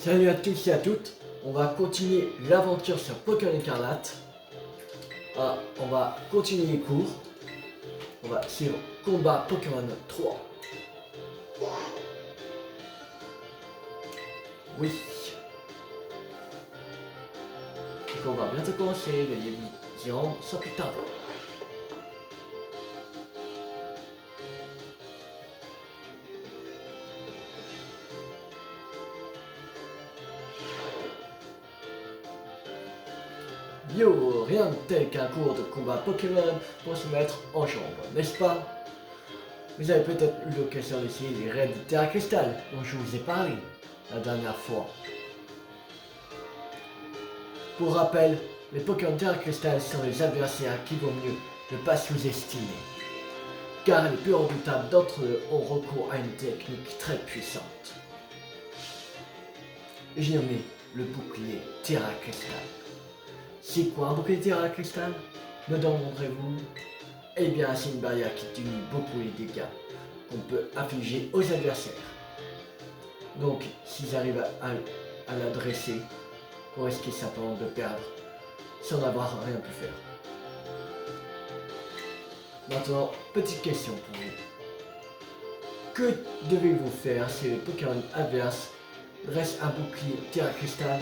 Salut à tous et à toutes, on va continuer l'aventure sur Pokémon Écarlate. On va continuer les cours. On va suivre Combat Pokémon 3. Oui. Donc on va bientôt commencer, veuillez vous y rendre sans plus tarder. Yo, rien de tel qu'un cours de combat Pokémon pour se mettre en jambe, n'est-ce pas? Vous avez peut-être eu l'occasion d'essayer les raids de Terra Cristal dont je vous ai parlé la dernière fois. Pour rappel, les Pokémon Terra Cristal sont les adversaires qu'il vaut mieux ne pas sous-estimer, car les plus redoutables d'entre eux ont recours à une technique très puissante. J'ai nommé le bouclier Terra Cristal. C'est quoi un bouclier Terra Cristal? Me demanderez-vous? Eh bien, c'est une barrière qui diminue beaucoup les dégâts qu'on peut infliger aux adversaires. Donc, s'ils arrivent à la dresser, vous risquez simplement de perdre sans avoir rien pu faire. Maintenant, petite question pour vous. Que devez-vous faire si le Pokémon adverse dresse un bouclier Terra Cristal?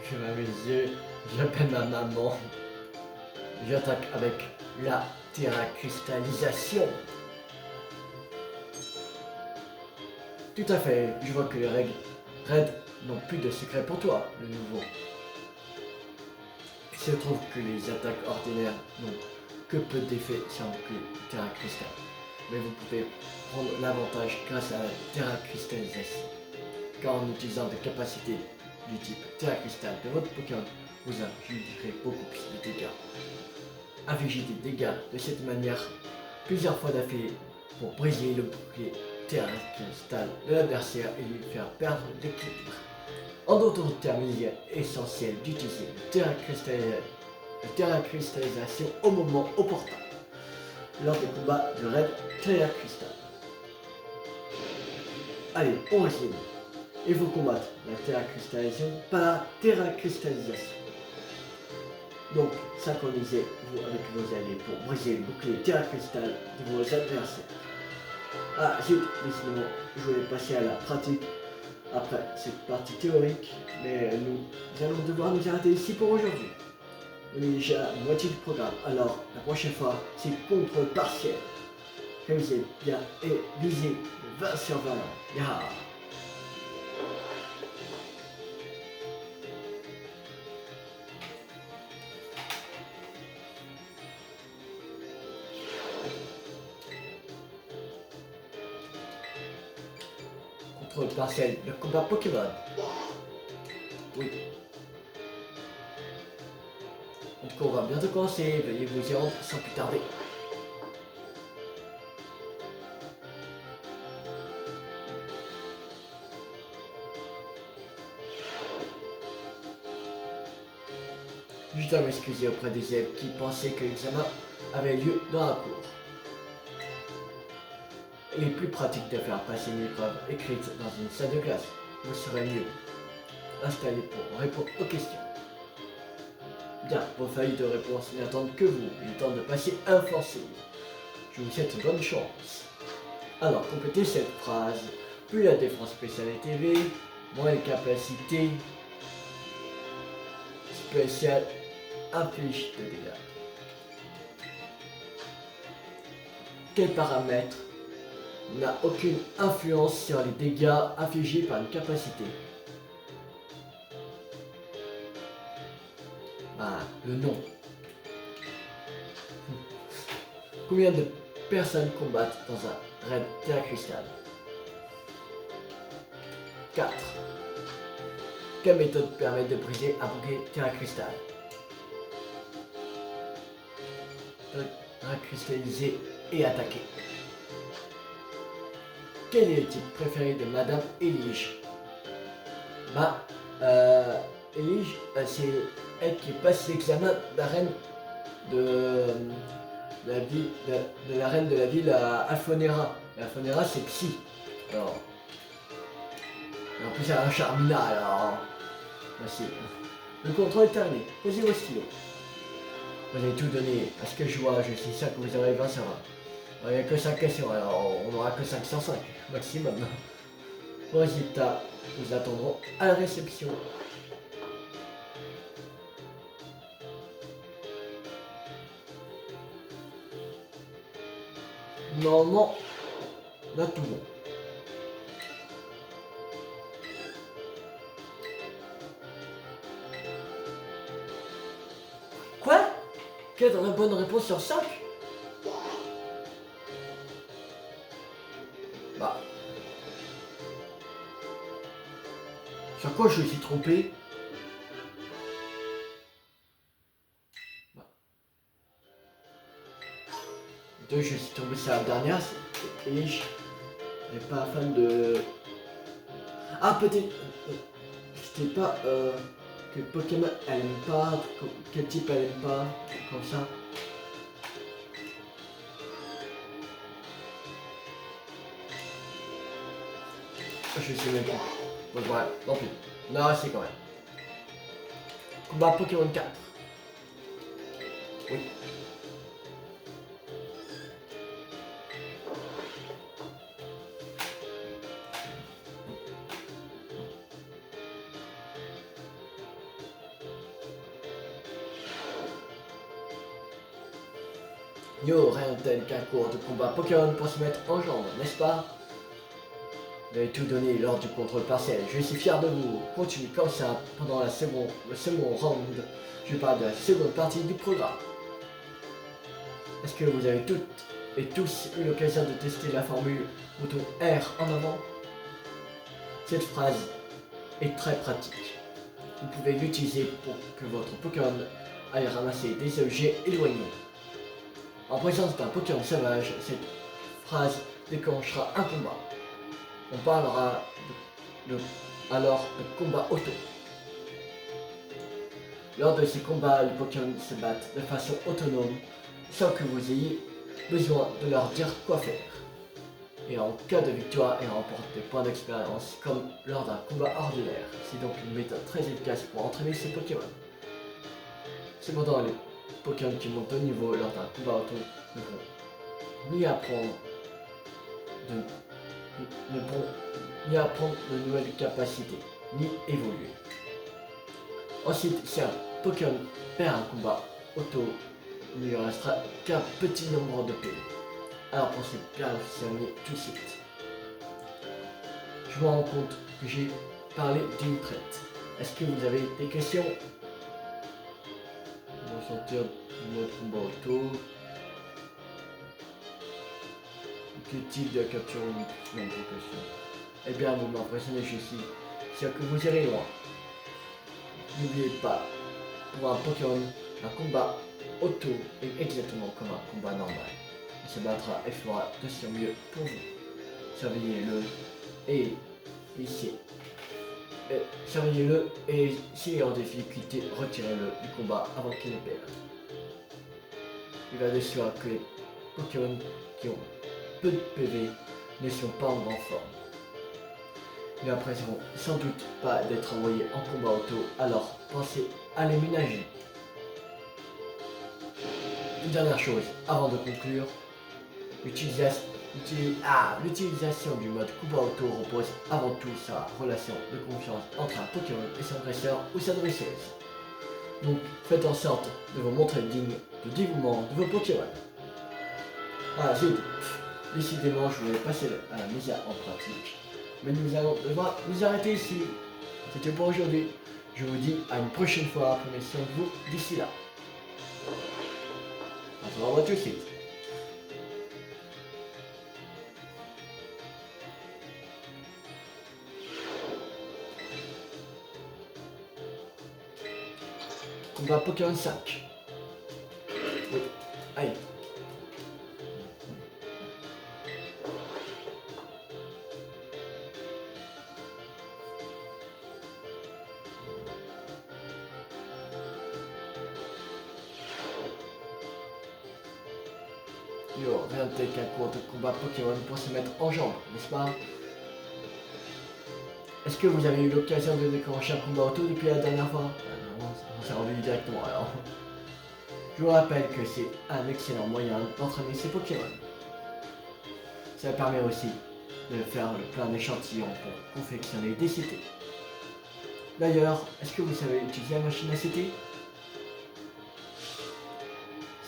Je ferme mes yeux, j'appelle ma maman. J'attaque avec la Terra Cristallisation. Tout à fait, je vois que les règles raids n'ont plus de secret pour toi, le nouveau. Il se trouve que les attaques ordinaires n'ont que peu d'effet sur un bouclier Terra Cristal. Mais vous pouvez prendre l'avantage grâce à la Terra Cristallisation. Car en utilisant des capacités du type Terra Cristal de votre Pokémon, vous infligerez beaucoup plus de dégâts. Infliger des dégâts de cette manière plusieurs fois d'affilée pour briser le bouclier Terra Cristal de l'adversaire et lui faire perdre l'équilibre. En d'autres termes, il est essentiel d'utiliser la Terra Cristallisation au moment opportun, lors des combats de raid Terra Cristal. Allez, on résume. Il faut combattre la Terra Cristallisation par la Terra Cristallisation. Donc, synchronisez-vous avec vos alliés pour briser le bouclier Terra Cristal de vos adversaires. Ah zut, décidément, je voulais passer à la pratique après cette partie théorique, mais nous allons devoir nous arrêter ici pour aujourd'hui. On est déjà à moitié du programme, alors la prochaine fois, c'est contrôle partiel. Révisez bien et visez 20 sur 20. Yeah. Contrôle partiel, le combat Pokémon. Oui. En tout cas, on va bientôt commencer, veuillez vous y rendre sans plus tarder. Je dois m'excuser auprès des élèves qui pensaient que l'examen avait lieu dans la cour. Il est plus pratique de faire passer une épreuve écrite dans une salle de classe. Vous serez mieux installé pour répondre aux questions. Bien, vos feuilles de réponse n'attendent que vous. Il est temps de passer offensive. Je vous souhaite bonne chance. Alors, complétez cette phrase. Plus la défense spéciale est élevée, moins les capacités spéciales infligent de dégâts. Quel paramètre n'a aucune influence sur les dégâts infligés par une capacité? Le nom. Combien de personnes combattent dans un raid Terra Cristal? 4. Quelle méthode permet de briser un bouclier Terra Cristal? Cristalliser et attaquer. Quel est le type préféré de Madame Elige? Elige, c'est elle qui passe l'examen d'arène de la reine de la ville à Alfonera. Et Alfonera, c'est Psy. Alors, Et en plus, il y a un Charmina, alors. Merci. Le contrôle est terminé. Posez vos stylos. Vous avez tout donné à ce que je vois. Je suis sûr que vous aurez 20 sur 20. Il n'y a que 5 questions, alors on n'aura que 5 sur 5 maximum. Vos résultats nous attendrons à la réception. Normalement, on a tout bon. Quoi? Quelle est la bonne réponse sur 5? Bah. Sur quoi je me suis trompé? Bah. Deux, je suis tombé sur la dernière et je n'ai pas fan de. Ah, peut-être. C'était pas que Pokémon elle aime pas, quel type elle aime pas, comme ça. Je sais même pas. Bon, voilà, tant pis. Non, c'est quand même. Combat Pokémon 4. Oui. Yo, rien de tel qu'un cours de combat Pokémon pour se mettre en jambe, n'est-ce pas? Vous avez tout donné lors du contrôle partiel. Je suis fier de vous. Continuez comme ça pendant le second round. Je parle de la seconde partie du programme. Est-ce que vous avez toutes et tous eu l'occasion de tester la formule bouton R en avant? Cette phrase est très pratique. Vous pouvez l'utiliser pour que votre Pokémon aille ramasser des objets éloignés. En présence d'un Pokémon sauvage, cette phrase déclenchera un combat. On parlera alors de combat auto. Lors de ces combats, les Pokémon se battent de façon autonome sans que vous ayez besoin de leur dire quoi faire. Et en cas de victoire, ils remportent des points d'expérience comme lors d'un combat ordinaire. C'est donc une méthode très efficace pour entraîner ces Pokémon. Cependant, les Pokémon qui montent au niveau lors d'un combat auto ne pourront ni apprendre de nouvelles capacités, ni évoluer. Ensuite, si un Pokémon perd un combat auto, il ne lui restera qu'un petit nombre de PV. Alors pensez bien à l'officialiser tout de suite. Je me rends compte que j'ai parlé d'une traite. Est-ce que vous avez des questions? On va sortir du mode combat auto. Quel type de capture non, question. Eh bien, vous m'impressionnez, je suis sûr que vous irez loin. N'oubliez pas, pour un Pokémon, un combat auto est exactement comme un combat normal. Il se battra et fera de son mieux pour vous. Surveillez-le et ici. Surveillez-le et s'il est en difficulté, retirez-le du combat avant qu'il ne perde. Il va de soi que les Pokémon qui ont peu de PV ne sont pas en grande forme. Ils n'apprécieront sans doute pas d'être envoyés en combat auto, alors pensez à les ménager. Une dernière chose, avant de conclure, l'utilisation du mode combat auto repose avant tout sur la relation de confiance entre un Pokémon et son dresseur ou sa dresseuse. Donc faites en sorte de vous montrer digne de dévouement de vos Pokémon. Ah zut, décidément je voulais passer à la mise en pratique. Mais nous allons devoir nous arrêter ici. C'est tout pour aujourd'hui. Je vous dis à une prochaine fois. Prenez soin de vous d'ici là. On se revoit tout de suite. Combat Pokémon 5. Oui, allez. Yo, rien de tel qu'un cours de combat Pokémon pour se mettre en jambe, n'est-ce pas? Est-ce que vous avez eu l'occasion de déclencher un combat auto depuis la dernière fois? Non, on s'est revenu directement alors. Je vous rappelle que c'est un excellent moyen d'entraîner ses Pokémon. Ça permet aussi de faire le plein d'échantillons pour confectionner des CT. D'ailleurs, est-ce que vous savez utiliser la machine à CT?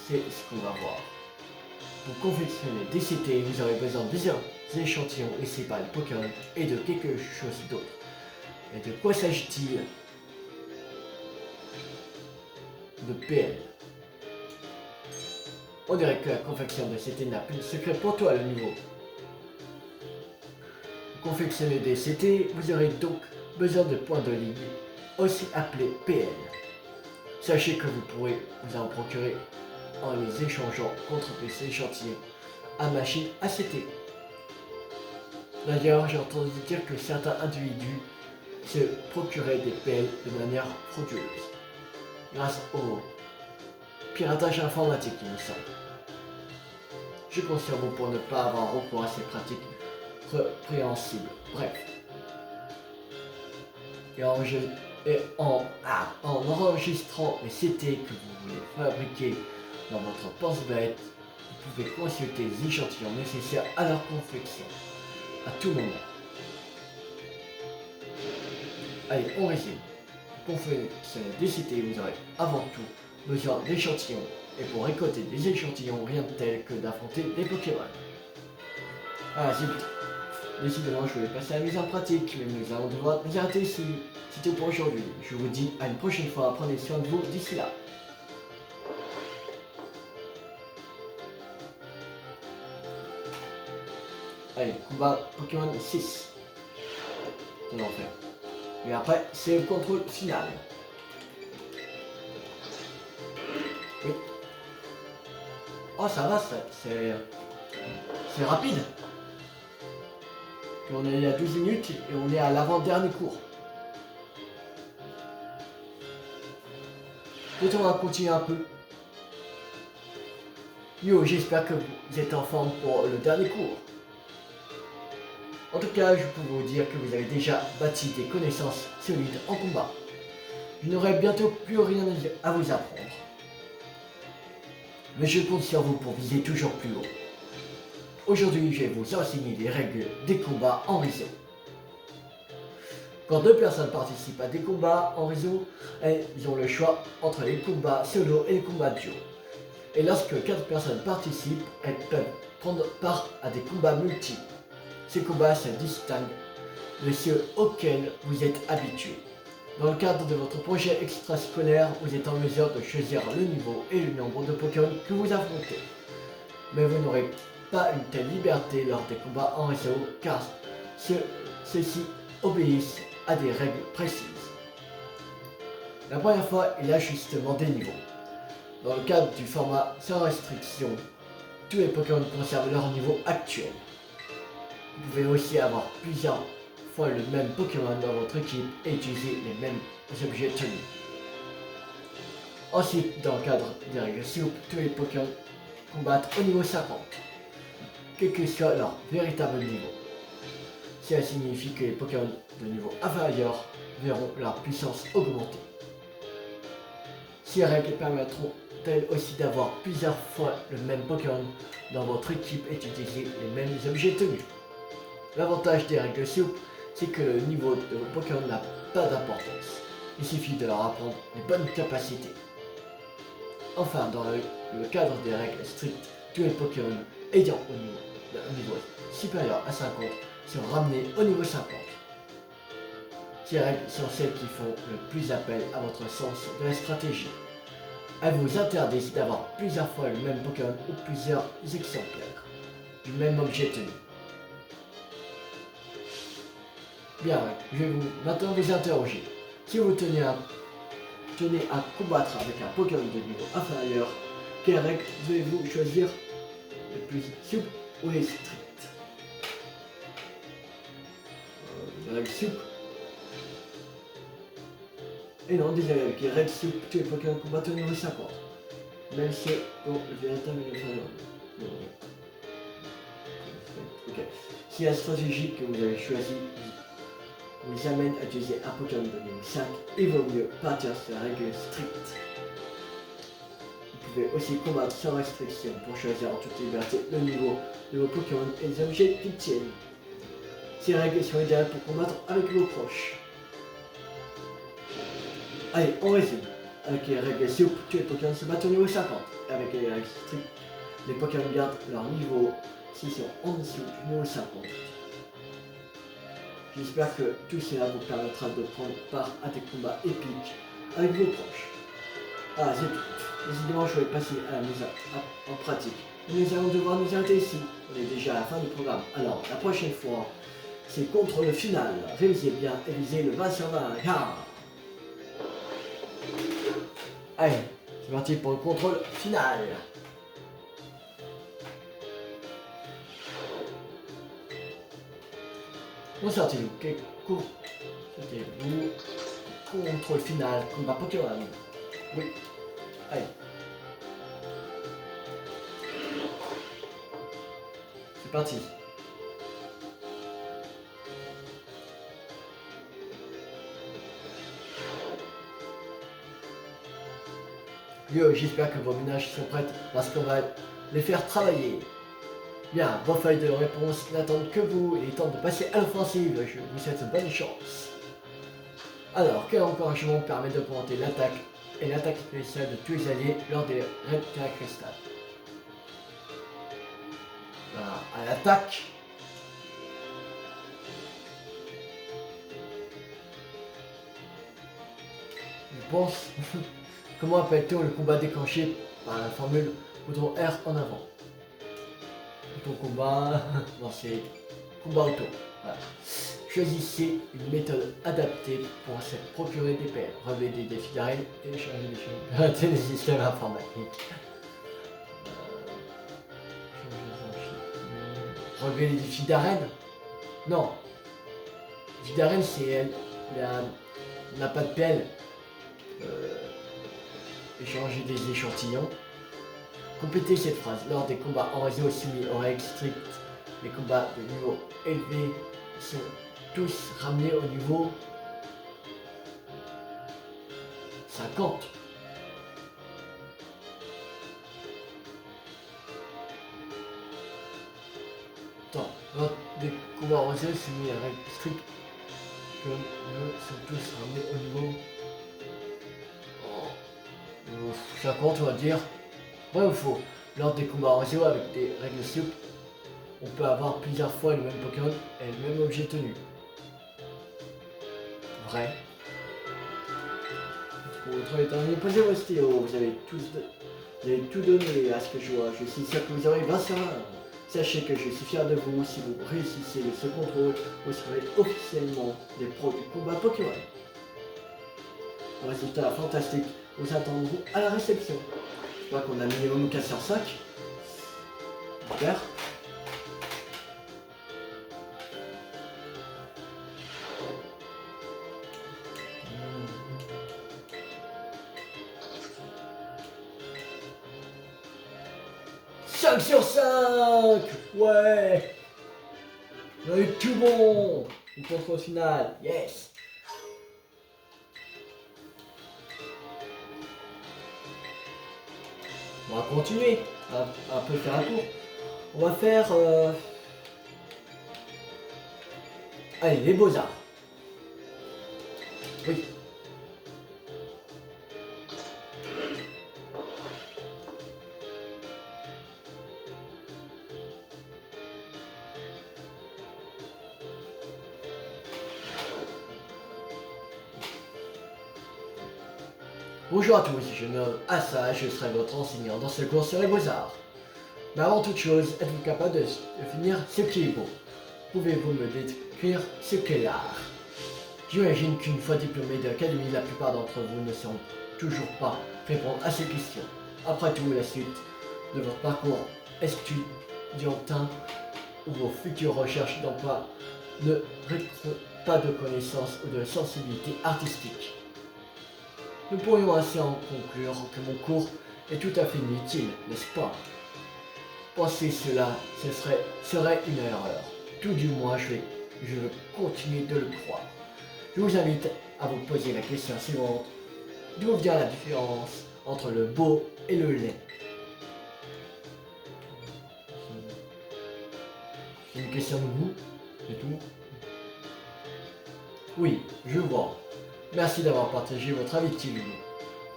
C'est ce qu'on va voir. Pour confectionner des CT, vous aurez besoin de plusieurs échantillons laissés par les Pokémon et de quelque chose d'autre. Et de quoi s'agit-il? De PL. On dirait que la confection de CT n'a plus de secret pour toi, le niveau. Pour confectionner des CT, vous aurez donc besoin de points de ligne, aussi appelés PL. Sachez que vous pourrez vous en procurer en les échangeant contre des échantillons à machine ACT. D'ailleurs, j'ai entendu dire que certains individus se procuraient des PL de manière frauduleuse, grâce au piratage informatique, il me semble. Je compte sur vous pour ne pas avoir recours à ces pratiques répréhensibles. Bref. Et en enregistrant les CT que vous voulez fabriquer dans votre pense-bête, vous pouvez consulter les échantillons nécessaires à leur confection, à tout moment. Allez, on résume. Pour confectionner des CT, vous aurez avant tout besoin d'échantillons. Et pour récolter des échantillons, rien de tel que d'affronter des Pokémon. Ah, zut. Décidément, je voulais passer à la mise en pratique, mais nous allons devoir nous arrêter ici. C'est tout pour aujourd'hui. Je vous dis à une prochaine fois. Prenez soin de vous d'ici là. Allez, combat Pokémon 6. C'est l'enfer. Et après, c'est le contrôle final. Oui. Oh, ça va, c'est rapide. Puis on est à 12 minutes et on est à l'avant-dernier cours. Peut-être on va continuer un peu. Yo, j'espère que vous êtes en forme pour le dernier cours. En tout cas, je peux vous dire que vous avez déjà bâti des connaissances solides en combat. Je n'aurai bientôt plus rien à vous apprendre. Mais je compte sur vous pour viser toujours plus haut. Aujourd'hui, je vais vous enseigner les règles des combats en réseau. Quand deux personnes participent à des combats en réseau, elles ont le choix entre les combats solo et les combats duo. Et lorsque 4 personnes participent, elles peuvent prendre part à des combats multiples. Ces combats se distinguent de ceux auxquels vous êtes habitués. Dans le cadre de votre projet extrascolaire, vous êtes en mesure de choisir le niveau et le nombre de Pokémon que vous affrontez. Mais vous n'aurez pas une telle liberté lors des combats en réseau car ceux-ci obéissent à des règles précises. La première fois est l'ajustement des niveaux. Dans le cadre du format sans restriction, tous les Pokémon conservent leur niveau actuel. Vous pouvez aussi avoir plusieurs fois le même Pokémon dans votre équipe et utiliser les mêmes objets tenus. Ensuite, dans le cadre des règles souples, tous les Pokémon combattent au niveau 50, quel que soit leur véritable niveau. Cela signifie que les Pokémon de niveau inférieur verront leur puissance augmenter. Ces règles permettront-elles aussi d'avoir plusieurs fois le même Pokémon dans votre équipe et d'utiliser les mêmes objets tenus. L'avantage des règles souples, c'est que le niveau de vos Pokémon n'a pas d'importance. Il suffit de leur apprendre les bonnes capacités. Enfin, dans le cadre des règles strictes, tous les Pokémon ayant un niveau supérieur à 50 sont ramenés au niveau 50. Ces règles sont celles qui font le plus appel à votre sens de la stratégie. Elles vous interdisent d'avoir plusieurs fois le même Pokémon ou plusieurs exemplaires du même objet tenu. Bien, je vais maintenant vous interroger. Si vous tenez à combattre avec un Pokémon de niveau inférieur, quelles règles devez-vous choisir? Les plus souples ou les strictes? Les règles souples. Et non, désolé, avec les règles souples, tous les Pokémon combattent au niveau 50. Même si le véritable est inférieur. Ok. Si la stratégie que vous avez choisie vous amène à utiliser un Pokémon de niveau 5, il vaut mieux partir sur la règle stricte. Vous pouvez aussi combattre sans restriction pour choisir en toute liberté le niveau de vos Pokémon et les objets qu'ils tiennent. Ces règles sont idéales pour combattre avec vos proches. Allez, on résume. Avec les règles souples, tous les Pokémon se battent au niveau 50. Avec les règles strictes, les Pokémon gardent leur niveau s'ils sont en dessous du niveau 50. J'espère que tout cela vous permettra de prendre part à des combats épiques avec vos proches. Ah, c'est tout. Décidément, je vais passer à la mise en pratique. Nous allons devoir nous arrêter ici. On est déjà à la fin du programme. Alors, la prochaine fois, c'est contre le final. Révisez bien et visez le 20 sur 20. Ah. Allez, c'est parti pour le contrôle final. Où sortez-vous? Quel cours sortez-vous? Contrôle final, combat Pokémon. Oui. Allez. C'est parti. Yo, j'espère que vos ménages sont prêts parce qu'on va les faire travailler. Bien, vos feuilles de réponse n'attendent que vous. Il est temps de passer à l'offensive. Je vous souhaite bonne chance. Alors, quel encouragement permet d'augmenter l'attaque et l'attaque spéciale de tous les alliés lors des raids Terra Cristal? Voilà, à l'attaque. Je pense. Comment appelle-t-on le combat déclenché par la formule bouton R en avant? Bouton combat, non c'est combat auto. Voilà. Choisissez une méthode adaptée pour se procurer des paires, relever des défis d'arène et changer des choses, pirater les systèmes informatiques. Relever les défis d'arène? Non. Défi d'arène c'est elle, n'a pas de pelle. Échanger des échantillons. Complétez cette phrase. Lors des combats en réseau soumis aux règles strictes, les combats de niveau élevé sont tous ramenés au niveau 50. Attends, lors des combats en réseau soumis à règles strictes, sont tous ramenés au niveau 50, on va dire. Vrai ou faux? Lors des combats en réseau avec des règles souples, on peut avoir plusieurs fois le même Pokémon et le même objet tenu. Vrai. Pour votre éternel, posez vos stylos, vous avez tout donné à ce que je vois. Je suis sûr que vous aurez 20 sur 20. Sachez que je suis fier de vous. Si vous réussissez ce contrôle, vous serez officiellement des pros du combat Pokémon. Un résultat fantastique vous attendront à la réception. Je crois qu'on a minimum 4 sur 5. Super. Sur 5. Ouais. On a eu tout bon. Le contrôle final. Yes. On va continuer à un peu faire un tour. On va faire... Allez, les beaux-arts. Oui. Bonjour à tous, je me nomme Assa, je serai votre enseignant dans ce cours sur les beaux-arts. Mais avant toute chose, êtes-vous capable de définir ce qui est beau? Pouvez-vous me décrire ce qu'est l'art? J'imagine qu'une fois diplômé de l'académie, la plupart d'entre vous ne sauront toujours pas répondre à ces questions. Après tout, la suite de votre parcours estudiantin ou vos futures recherches d'emploi ne requièrent pas de connaissances ou de sensibilité artistique. Nous pourrions ainsi en conclure que mon cours est tout à fait inutile, n'est-ce pas? Penser cela, serait une erreur. Tout du moins, je veux continuer de le croire. Je vous invite à vous poser la question suivante. D'où vient la différence entre le beau et le laid? C'est une question de goût, c'est tout. Oui, je vois. Merci d'avoir partagé votre avis, Tigre.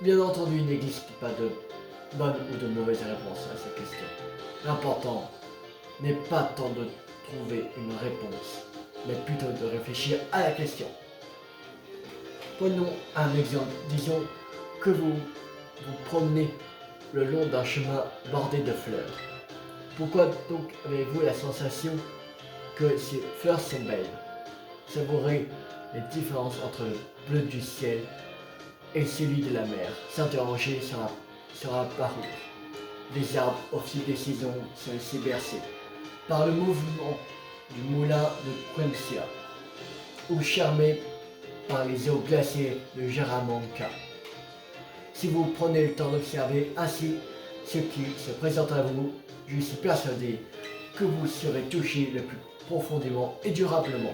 Bien entendu, il n'existe pas de bonne ou de mauvaise réponse à cette question. L'important n'est pas tant de trouver une réponse, mais plutôt de réfléchir à la question. Prenons un exemple. Disons que vous vous promenez le long d'un chemin bordé de fleurs. Pourquoi donc avez-vous la sensation que ces fleurs sont belles? Savourez les différences entre le bleu du ciel et celui de la mer. S'interroger sur la parure. Les arbres, au fil des saisons, sont laissés bercer par le mouvement du moulin de Quemsia, ou charmés par les eaux glacées de Jaramanca. Si vous prenez le temps d'observer ainsi ce qui se présente à vous, je suis persuadé que vous serez touché le plus profondément et durablement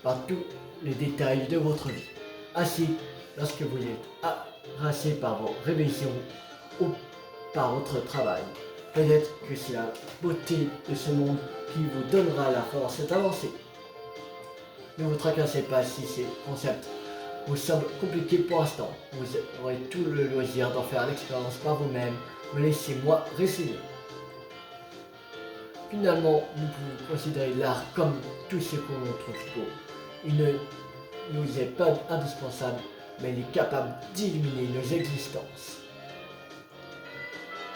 par tous les détails de votre vie. Ainsi, lorsque vous êtes harassé par vos révisions ou par votre travail, peut-être que c'est la beauté de ce monde qui vous donnera la force d'avancer. Ne vous tracassez pas si ces concepts vous semblent compliqués pour l'instant. Vous aurez tout le loisir d'en faire l'expérience par vous-même. Me laissez-moi résumer. Finalement, nous pouvons considérer l'art comme tout ce qu'on trouve beau. Il ne nous est pas indispensable, mais il est capable d'illuminer nos existences.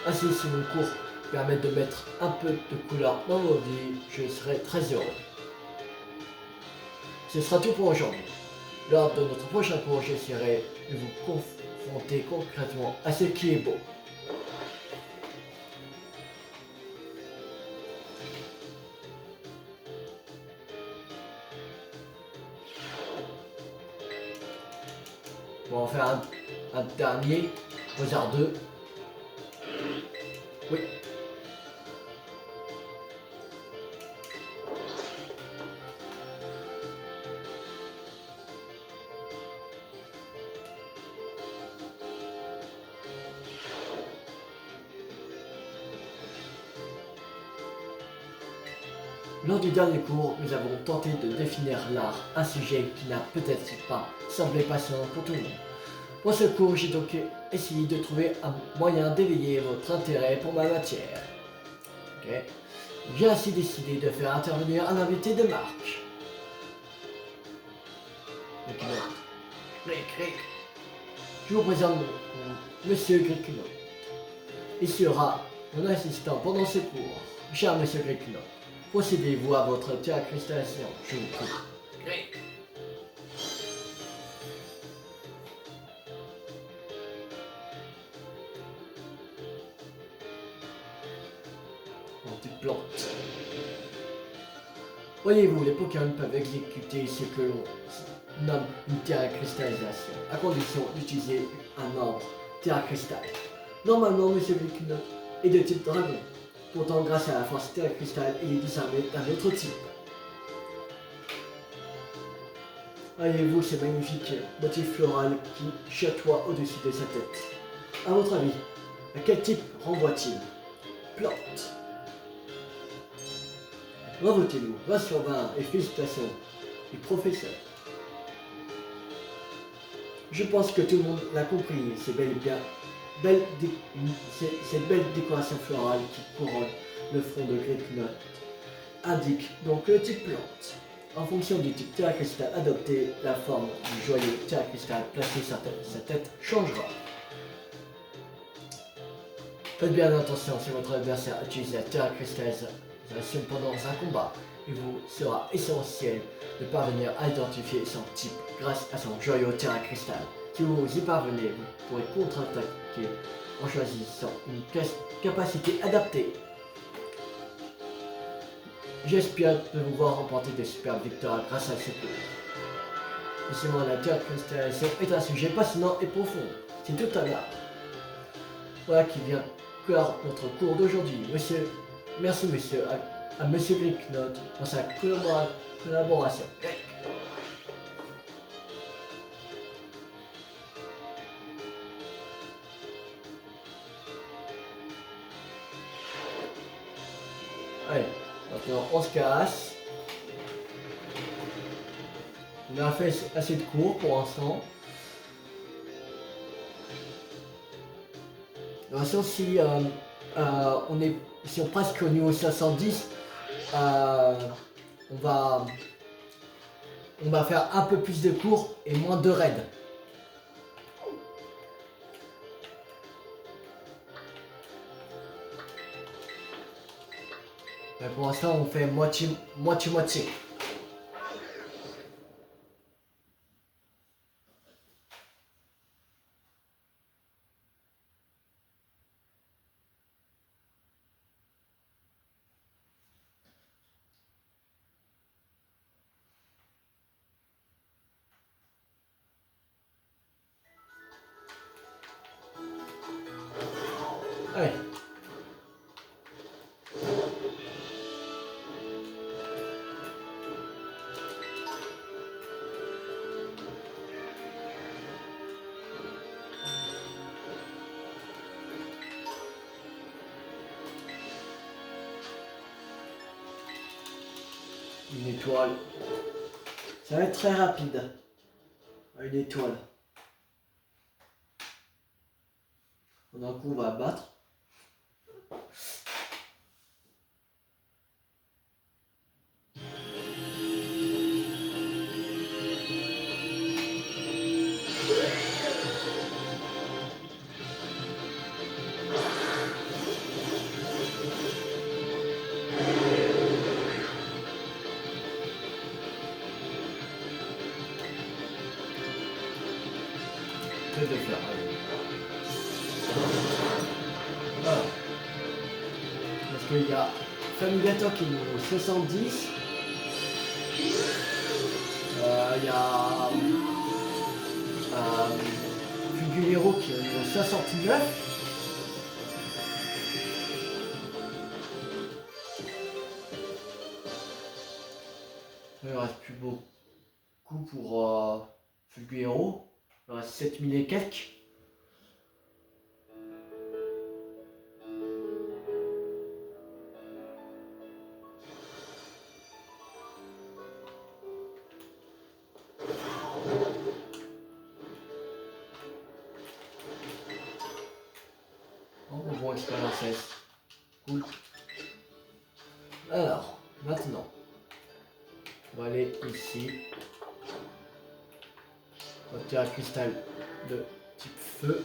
Ainsi, si mon cours permet de mettre un peu de couleur dans vos vies, je serai très heureux. Ce sera tout pour aujourd'hui. Lors de notre prochain cours, j'essaierai de vous confronter concrètement à ce qui est beau. On va en faire un dernier. Mozart 2. Oui. Lors du dernier cours, nous avons tenté de définir l'art, un sujet qui n'a peut-être pas semblé passionnant pour tout le monde. Pour ce cours, j'ai donc essayé de trouver un moyen d'éveiller votre intérêt pour ma matière. Okay. J'ai ainsi décidé de faire intervenir un invité de marque. Je vous présente Monsieur Gricunot. Il sera mon assistant pendant ce cours. Cher Monsieur Gricunot, procédez-vous à votre théâtrisation, je vous prie. Plante. Voyez-vous, les Pokémon peuvent exécuter ce que l'on nomme une terra-cristallisation, à condition d'utiliser un arbre terra-cristal. Normalement, Monsieur Gricunot est de type dragon. Pourtant, grâce à la force terra-cristal, il est désarmé d'un autre type. Voyez-vous ce magnifique motif floral qui chatoie au-dessus de sa tête. À votre avis, à quel type renvoie-t-il? Plante. Bravo-nous, 20 sur 20 et félicitations du professeur. Je pense que tout le monde l'a compris, c'est bel et bien cette belle décoration florale qui couronne le front de Gricunot indique donc le type plante. En fonction du type terra-cristal adopté, la forme du joyau terra-cristal placé sur sa tête changera. Faites bien attention si votre adversaire utilise la terra-cristallisation pendant un combat. Il vous sera essentiel de parvenir à identifier son type grâce à son joyau terra-cristal. Si vous y parvenez, vous pourrez contre-attaquer en choisissant une capacité adaptée. J'espère de vous voir remporter de superbes victoires grâce à ce cours. Laissez-moi, la terra-cristallisation est un sujet passionnant et profond. C'est tout un art. Voilà qui vient clore notre cours d'aujourd'hui. Merci monsieur à Monsieur Gricunot pour sa collaboration. Maintenant, on se casse. On a fait assez de cours pour l'instant. De toute façon, si on passe qu'au niveau 510, on va faire un peu plus de cours et moins de raids. Mais pour l'instant, on fait moitié-moitié. Allez. Une étoile. Ça va être très rapide. Une étoile. Pendant qu'on va battre. De faire. Voilà. Parce qu'il y a Famigator qui est niveau 70. Il y a Fugulero qui est niveau 69. Il ne reste plus beaucoup pour Fugulero. Il reste 7000 et quelques. On voit expérience S. Cool. Alors, maintenant, on va aller ici. On va obtenir un cristal de type feu.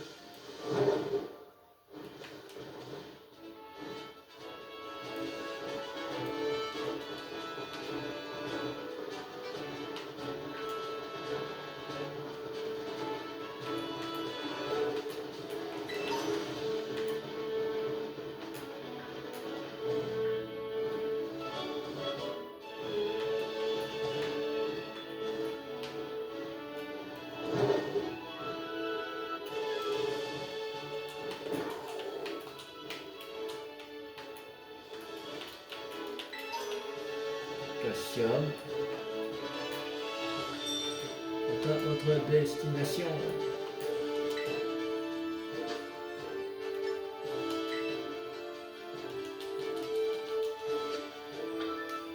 Calcium. Notre destination.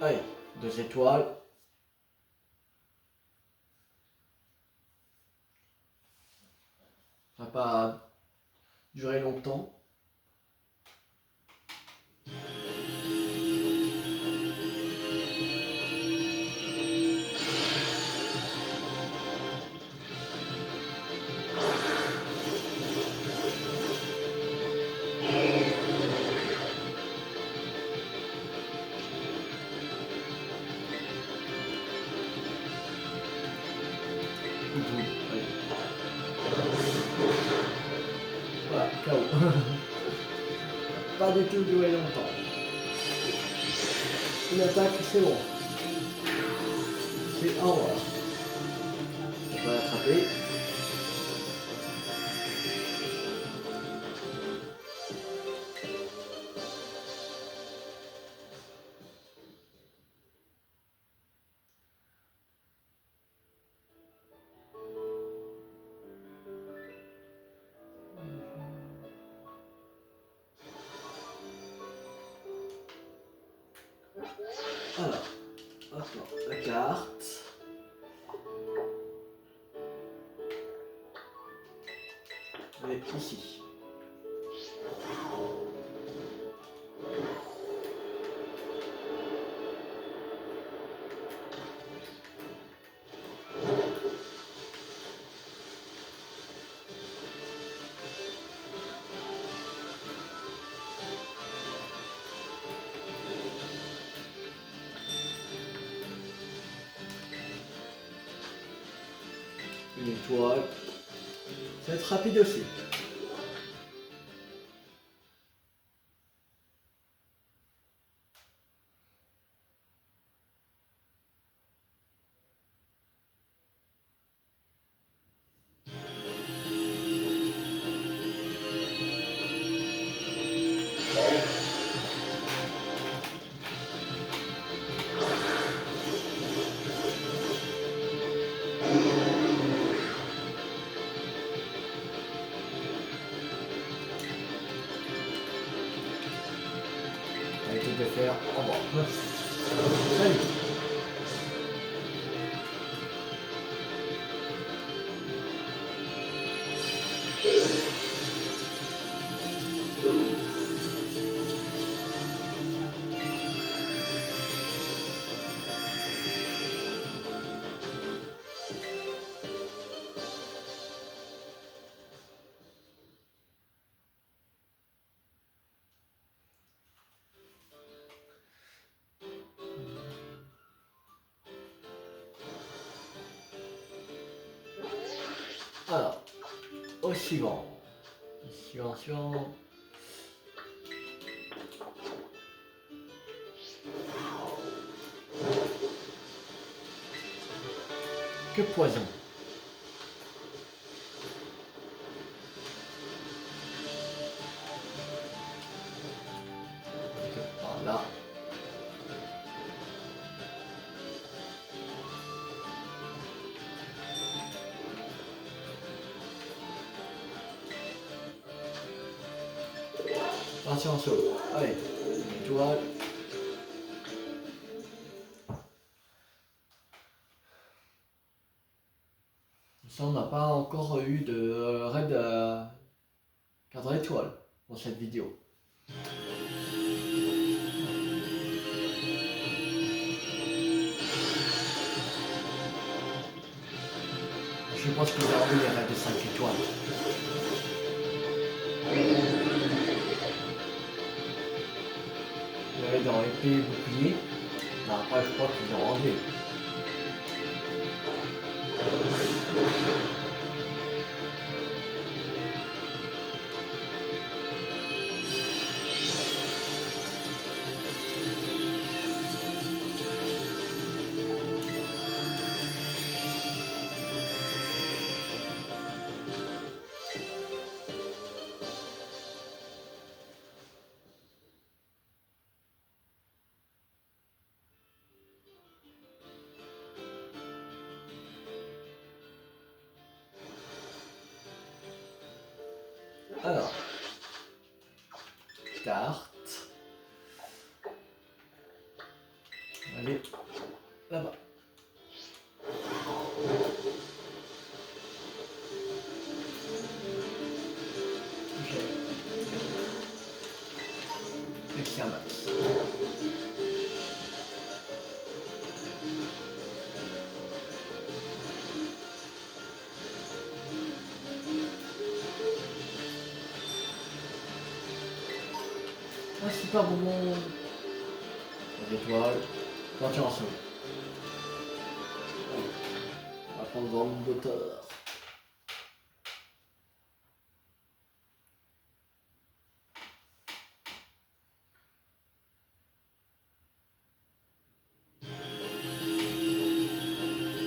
Allez, 2 étoiles. Ça va pas durer longtemps. Voilà, KO. Pas du tout durer longtemps. Une attaque, c'est bon. C'est un voilà. On va l'attraper. je vais ici. Une étoile. Ça va être rapide aussi. Avec tout de faire en bas. Salut. Alors, au suivant. Suivant. Que poison. Voilà. Parti en solo. Allez, une étoile. Ça, on n'a pas encore eu de raid cadre étoile dans cette vidéo. Je pense qu'il y aura eu les raids de 5 étoiles. Il y avait dans épée bouclier. Mais après, je crois qu'ils ont enlevé. Alors, start. Allez, là-bas. Ok. Ici un max. Ah, super bon. Les étoiles. Attention en dessous. On va prendre dans le moteur.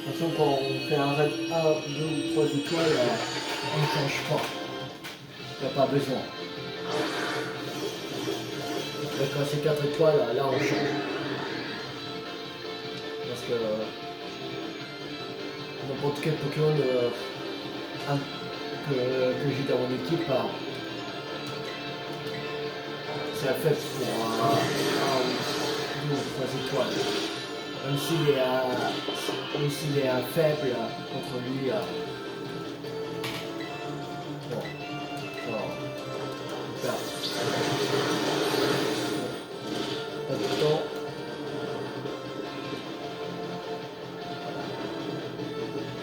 Attention, quand on fait un raid 1, 2 ou 3 étoiles, on ne change pas. Il n'y a pas besoin. Mais quand c'est 4 étoiles, là on change. Parce que n'importe quel Pokémon que j'ai dans mon équipe, c'est fait pour un ou 2 ou 3 étoiles. Même s'il est faible contre lui. Bon.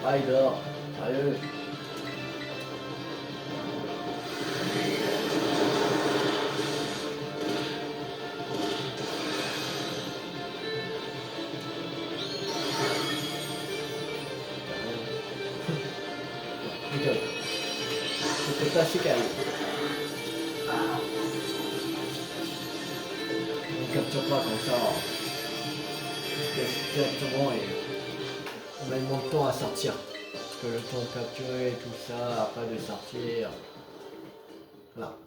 Ah, il dort. Sérieux. Rigole. C'était pas assez calme. On ne capture pas comme ça. On laisse directement et on met moins de temps à sortir. Parce que le temps de capturer tout ça, après de sortir. Voilà.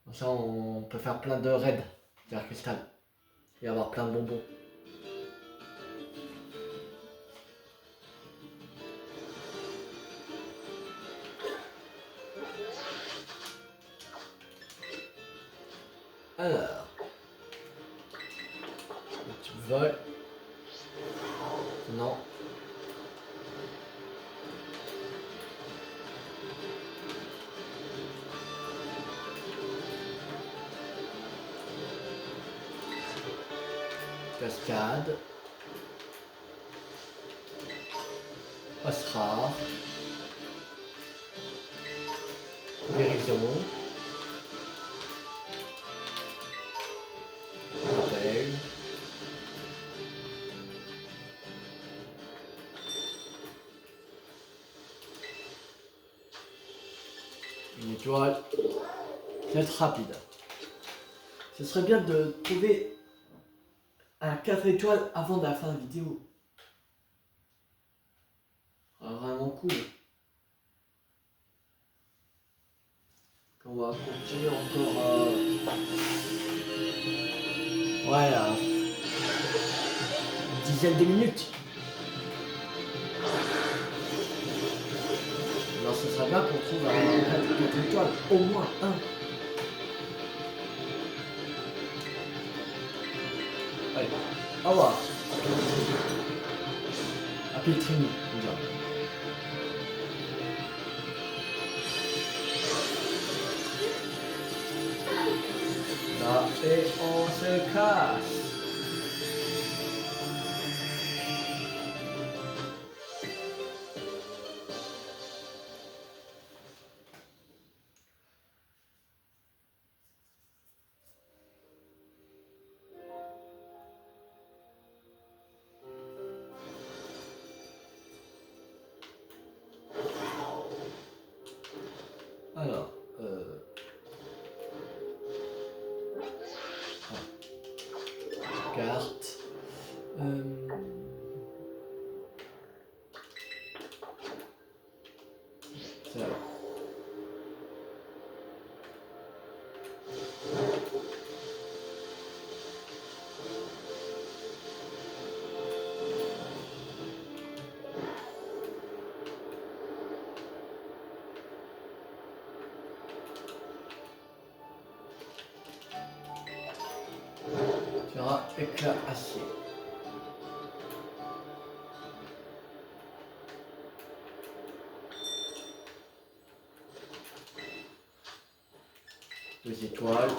Comme ça on peut faire plein de raids vers cristal. Et avoir plein de bonbons. Alors. Tu voles. Non. Cascade. Os rare. Guérison. Rappel. Une étoile. Ça va être rapide. Ce serait bien de trouver un 4 étoiles avant de la fin de la vidéo. Ah, vraiment cool. On va continuer encore ouais, une dizaine de minutes. Alors ce serait bien qu'on trouve un 4 étoiles, au moins un. Allez, au revoir. À Pétrini, on dirait. Là, et on se casse. Alors, carte. C'est là. Tu auras éclat acier. Deux étoiles.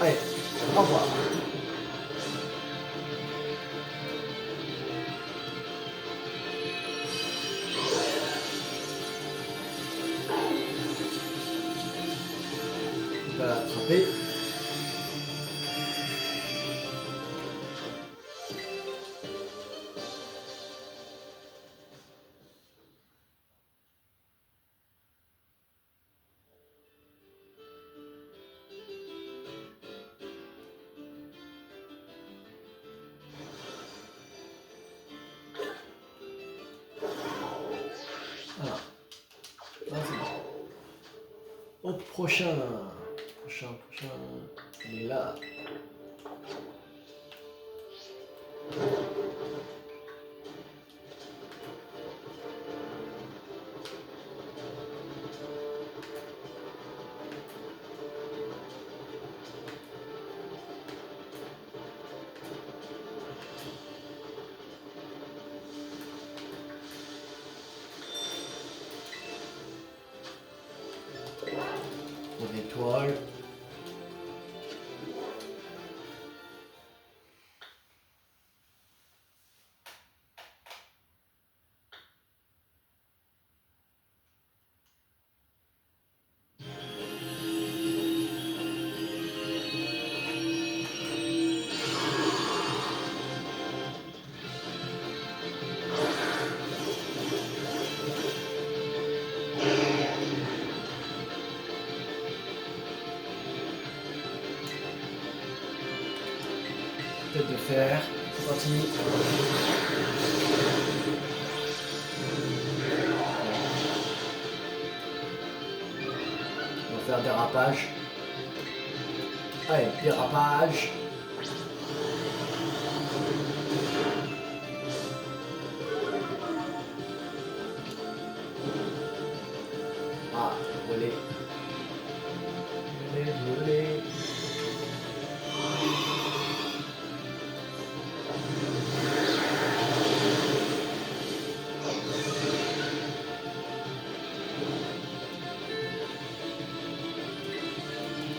Allez, au revoir. On va l'attraper. Voilà. Là, c'est bon. Au prochain. Prochain. On est là. étoiles. Tête de fer, c'est parti. On va faire dérapage. Allez, dérapage. Ah, voler. Voler.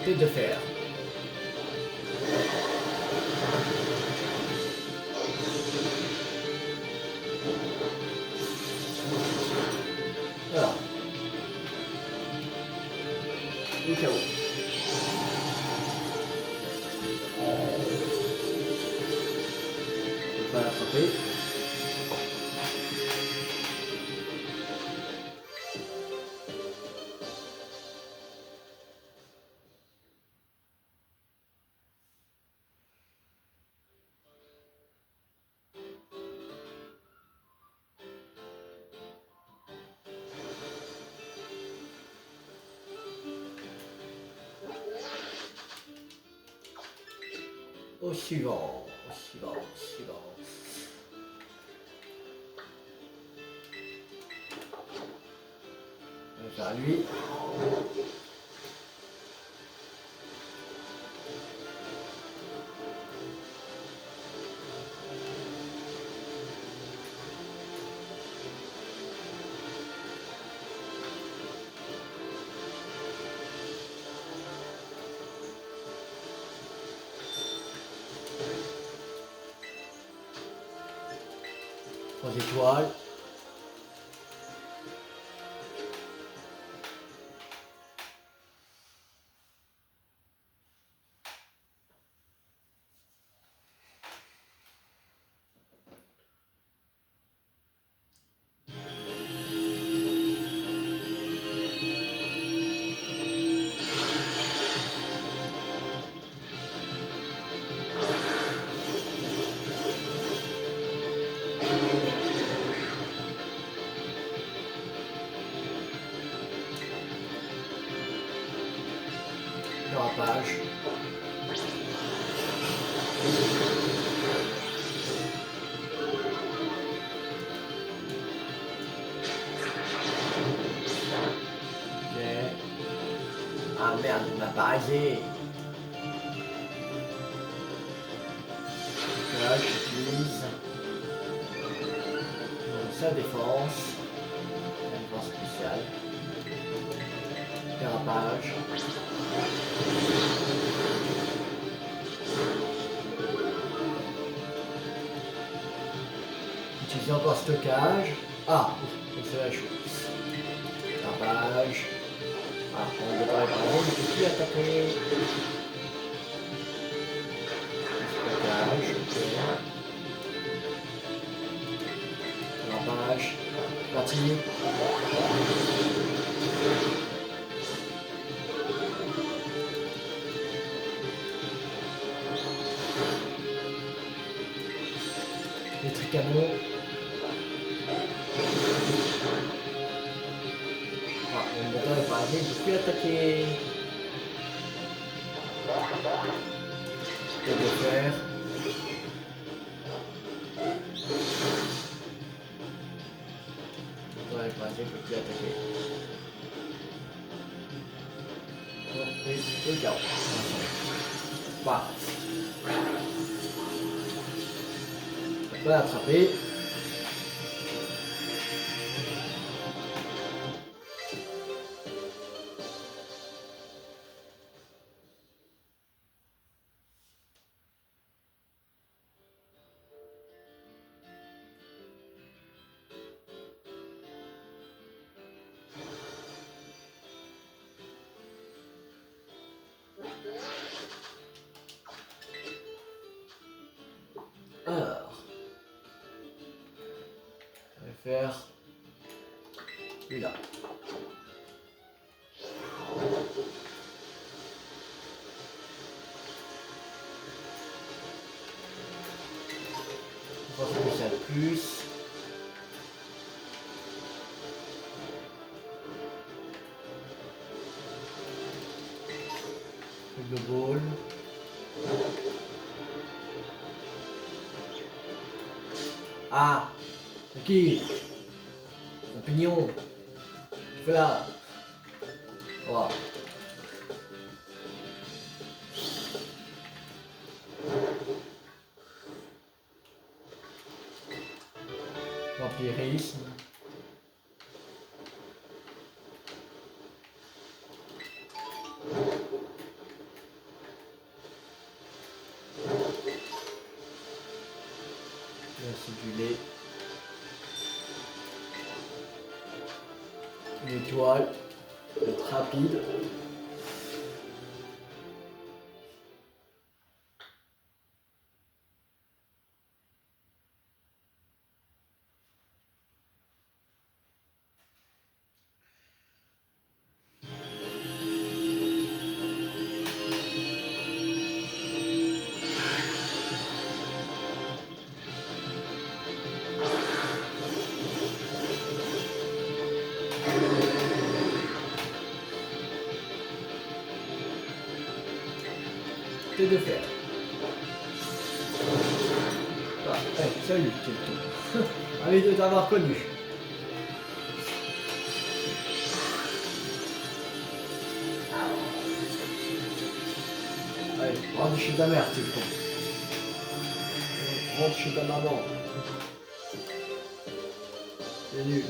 Tête de fer. Voilà. Et KO. On va l'attraper. Au suivant, au suivant, au suivant. On va faire lui. Trois étoiles. Dérapage. Ok. Ah merde, il m'a pas arrêté. Là, j'utilise sa défense. La défense spéciale. Dérapage. Utiliser encore stockage. Ah, c'est la chose. Dérapage. Ah, on ne peut pas réparer, on ne peut plus attaquer. Stockage, ok. Dérapage. Parti. Les tricanons. Ah, le moteur est pas arrêté, je peux plus attaquer. Tête de fer. Le moteur est pas arrêté, je peux plus attaquer. Et le chaos. Voilà. On va l'attraper. faire celui-là. Force spéciale plus. Le ball. Ah, ok. Champignon. Voilà. Voilà. Vampirisme. Acidulé. Une étoile. Être rapide. De faire. Ah, hey, salut, Tito. Ravi de t'avoir connu. Allez, rentre chez ta mère, Tito. Rentre chez ta maman. C'est nul.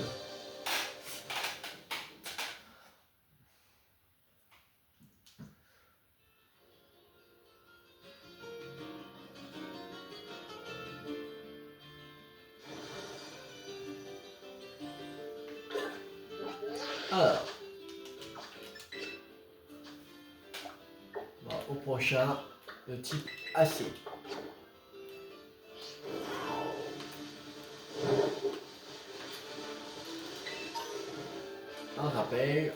Alors, bon, au prochain, le type AC. Un rappel.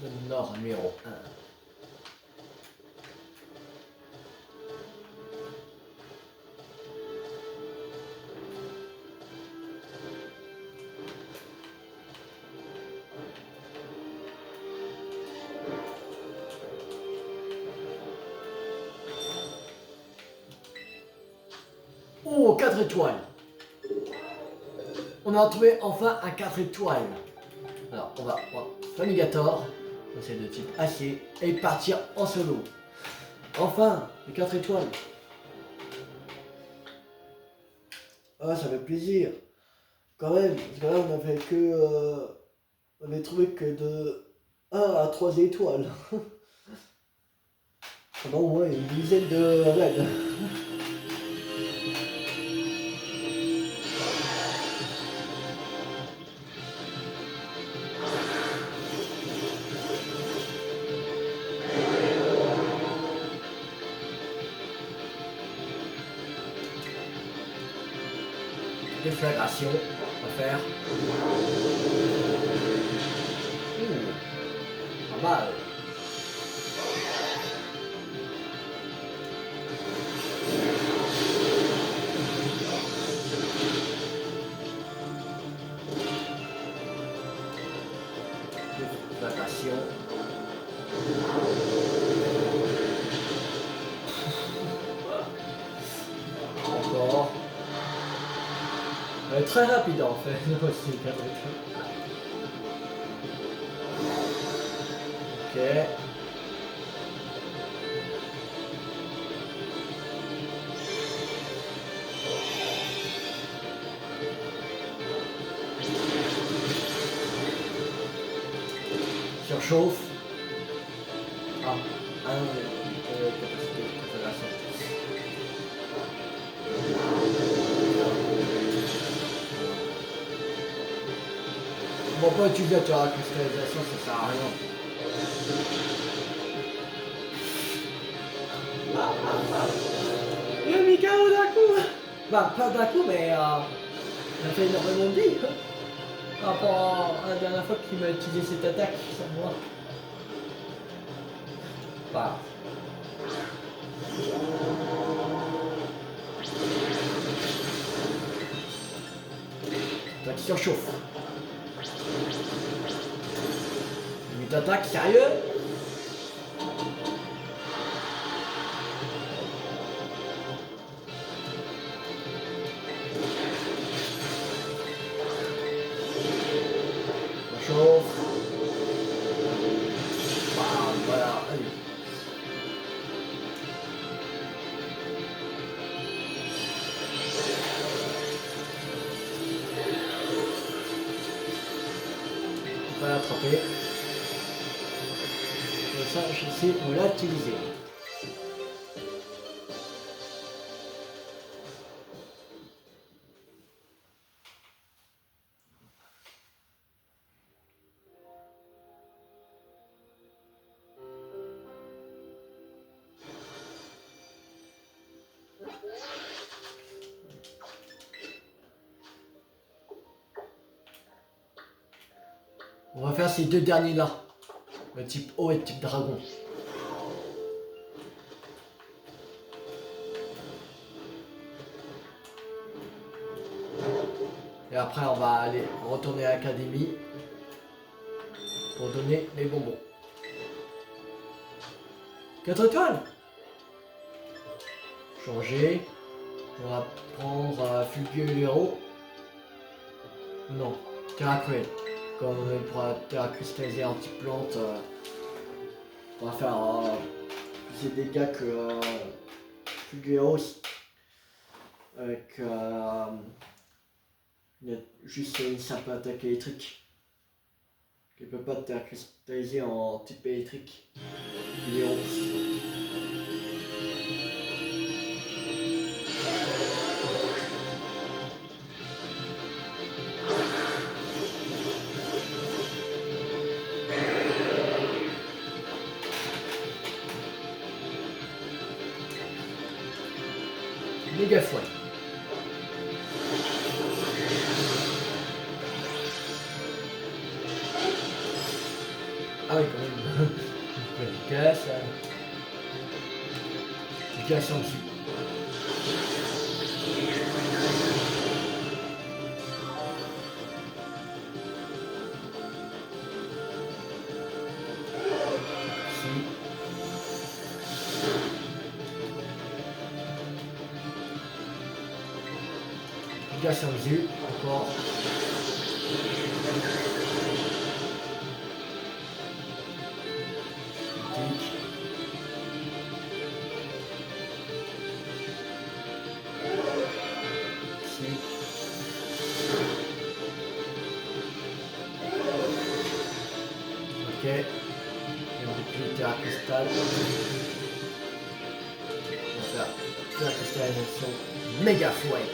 Le Nord numéro 1. Oh, 4 étoiles. On a trouvé enfin un 4 étoiles. Alors, on va prendre Famigator, c'est de type acier, et partir en solo. Enfin, les 4 étoiles. Ah, ça fait plaisir. Quand même, parce que là, on avait que... on avait trouvé que de 1 à 3 étoiles. Pendant au moins une dizaine de raids. Déflagration, on va faire. Pas mal. Déflagration. Encore. Très rapide en fait, aussi, ok. Surchauffe. Ah, capacité de configuration. Bon, pas utilisateur à cristallisation, ça sert à rien. Il a mis KO d'un coup. Bah, pas d'un coup, mais il a fait énormément de dégâts. Par rapport à la dernière fois qu'il m'a utilisé cette attaque sur moi. Bah. Toi qui surchauffe. Une attaque, sérieux? Chauffe. Bam, voilà, allez. On va l'attraper. Comme ça, je sais où l'utiliser. On va faire ces deux derniers là. Le type eau et le type dragon. Et après on va aller retourner à l'académie pour donner les bonbons. 4 étoiles. Changer. On va prendre Fulgurero. Non, Terra Cruel. Comme on pourra Terra cristalliser anti-plante. On va faire plus de dégâts que Fulgurero aussi. Avec juste une simple attaque électrique. Qui ne peut pas Terra cristalliser en type électrique. Fulgurero. Méga fouet. Ah oui, quand même. Je casse. Je casse en dessus. Casse en dessus. Encore. Ok. Et on peut Terra cristal. On va faire Terra cristallisation méga fouet.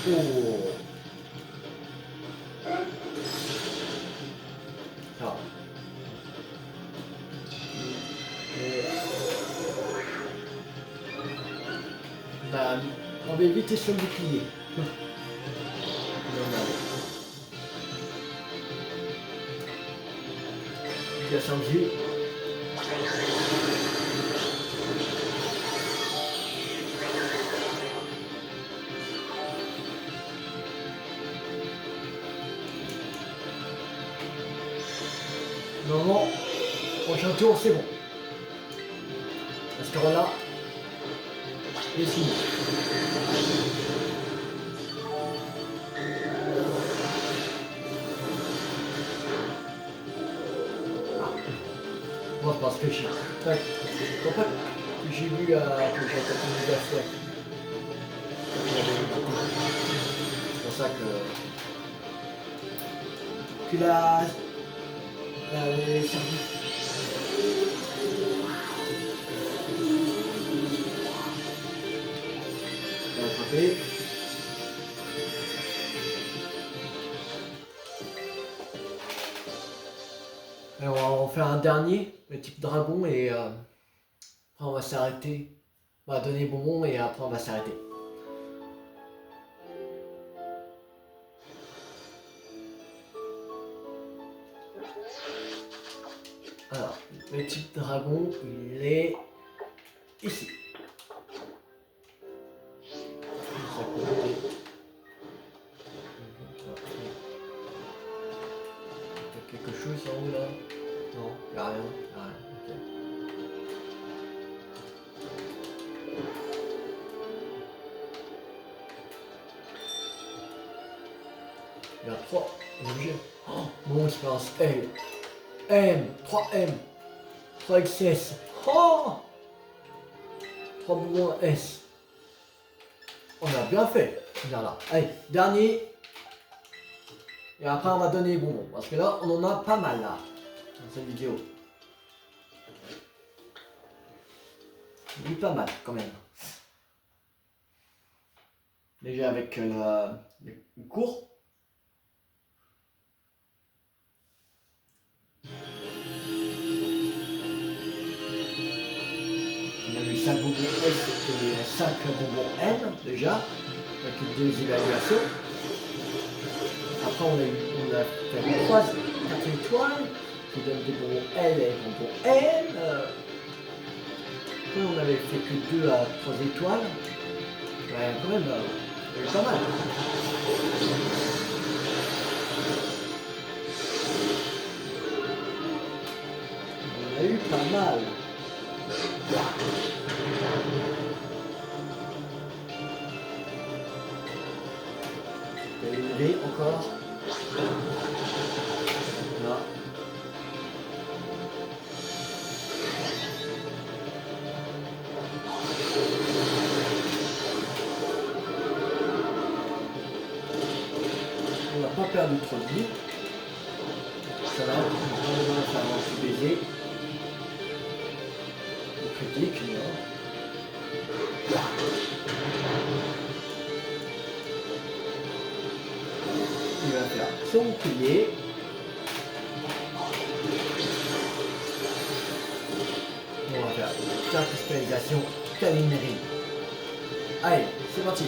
Oh. Ah. Bah, on va éviter son bouclier. Casse en dessus. Normalement, prochain tour, c'est bon. À ce tour-là, c'est fini. Moi, parce que j'ai... Ouais, je comprends que j'ai vu que j'ai attaqué une méga fouet. C'est pour ça que la Allez, servi. On va attraper. Et on va en faire un dernier, le type dragon, et après on va s'arrêter. On va donner bonbon et après on va s'arrêter. Alors, le type dragon, il est ici. Juste à côté. Il y a quelque chose en haut là? Non, il n'y a rien. Y a rien. Ok. Il y a 3 objets. Oh, mon expérience L. M, 3M, 3XS. Oh, 3 boutons S. On a bien fait. Voilà. Allez, dernier. Et après on va donner les bonbons. Parce que là, on en a pas mal là. Dans cette vidéo. Oui, pas mal quand même. Déjà avec le cours. On a eu 5 bonbons S et 5 bonbons N déjà. Avec 2 évaluations. Après on a fait 3 4 étoiles qui donnent des bonbons L et des bonbons N. Après on avait fait que 2 à 3 étoiles. Ouais, quand même, il y a eu pas mal. On a eu pas mal. Il y a une V encore. Là. On n'a pas perdu trop de vie. Ça va, on va faire un petit baiser. Le critique, non. Il va faire son bouclier. On va faire une cristallisation calimérie. Allez, c'est parti.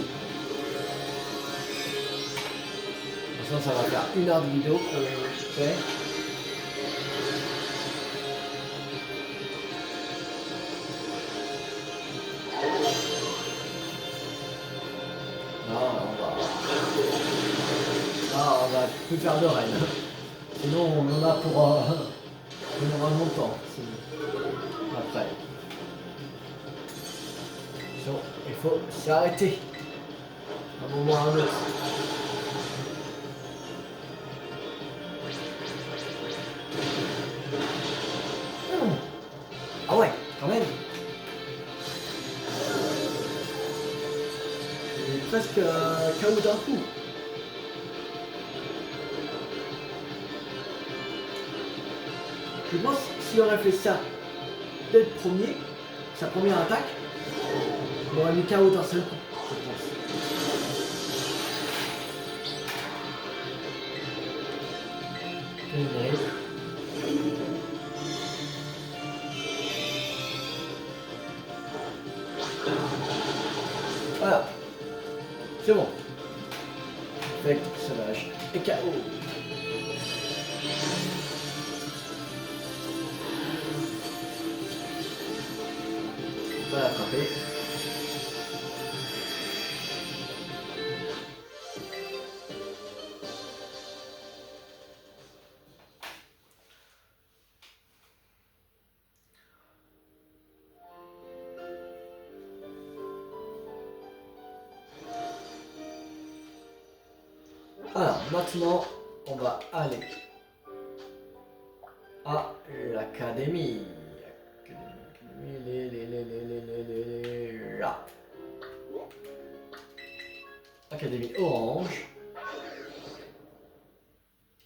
Ça va faire 1 heure de vidéo qu'on fait. On va plus faire de reine. Sinon on en a pour on aura longtemps. Après. Donc, il faut s'arrêter. Un moment à un autre. Ah ouais, quand même. Il est presque KO d'un coup. Je pense s'il aurait fait ça dès le premier, sa première attaque, on aurait mis KO d'un seul coup, je pense. Voilà, c'est bon. Effect, sauvage et KO. On va l'attraper. Alors, maintenant, on va aller à l'académie. Là. Académie orange.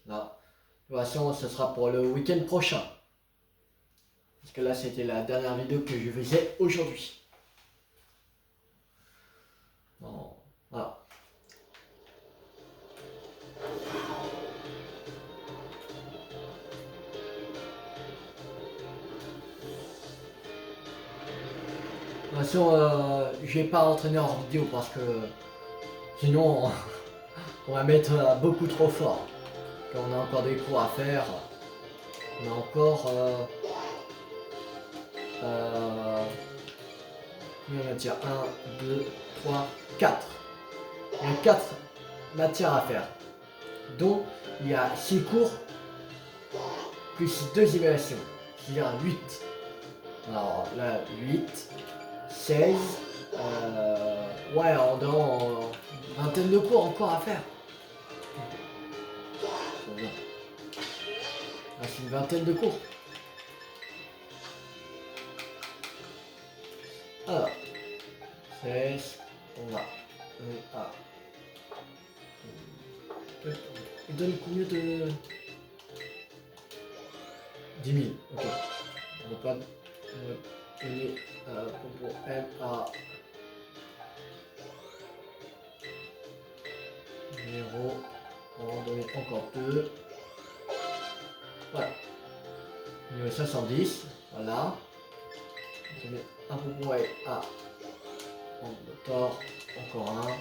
Là. De toute façon, ce sera pour le week-end prochain. Parce que là, c'était la dernière vidéo que je faisais aujourd'hui. Bon, voilà. De toute façon, je vais pas entraîner en vidéo parce que sinon on va mettre beaucoup trop fort. Quand on a encore des cours à faire, on a encore on va dire 1, 2, 3, 4. Il y a 4 matières à faire. Donc il y a 6 cours plus 2 évaluations, c'est-à-dire 8. Alors là, 8, 16, ouais, on a une vingtaine de cours encore à faire. Ah, c'est une vingtaine de cours. Alors, 16, on va. Il donne combien de. 10 000, ok. On va pas donner pour M à 0. On va en donner encore 2. Voilà. Niveau 70, voilà. On va donner un pour M à moteur, encore un.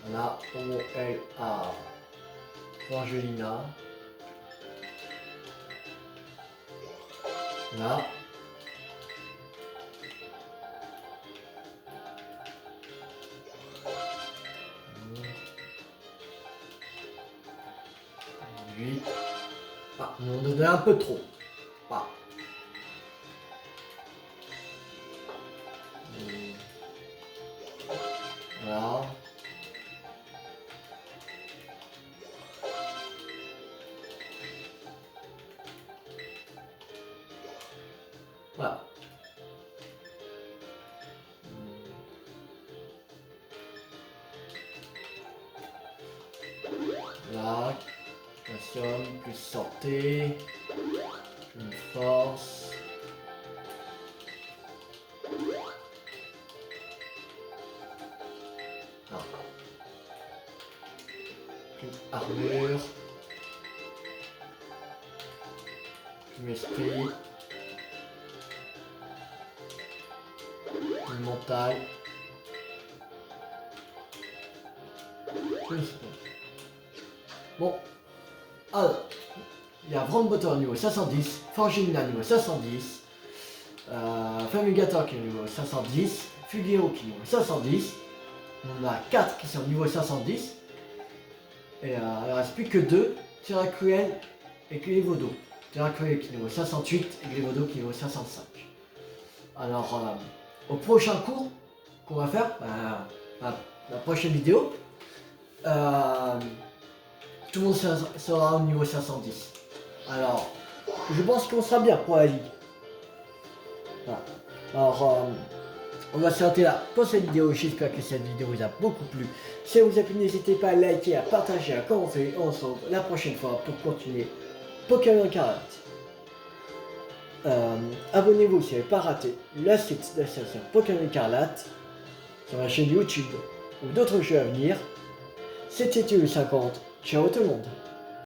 Voilà, pour L à Angelina. Là. Ah, on en donnait un peu trop. Ah. Voilà. Voilà. Là. Calcium, plus santé, plus force. Ah. Plus armure. Plus esprit. Plus mental. Plus. Bon. Alors, il y a Vrombotor niveau 510, Forgina niveau 510, Fumigator qui est niveau 510, Fugio qui est niveau 510. On a 4 qui sont niveau 510. Et il ne reste plus que 2, Terracruel et Glévodo. Terracruel qui est niveau 508 et Glévodo qui est niveau 505. Alors, au prochain cours qu'on va faire, la prochaine vidéo, tout le monde sera au niveau 510. Alors, je pense qu'on sera bien pour la ligue. Voilà. Alors, on va s'arrêter là pour cette vidéo. J'espère que cette vidéo vous a beaucoup plu. Si elle vous a plu, n'hésitez pas à liker, à partager, à commenter. On se retrouve la prochaine fois pour continuer Pokémon Carrot. Abonnez-vous si vous n'avez pas raté le site de l'association Pokémon Écarlate sur ma chaîne YouTube ou d'autres jeux à venir. C'était le 50. Ciao tout le monde.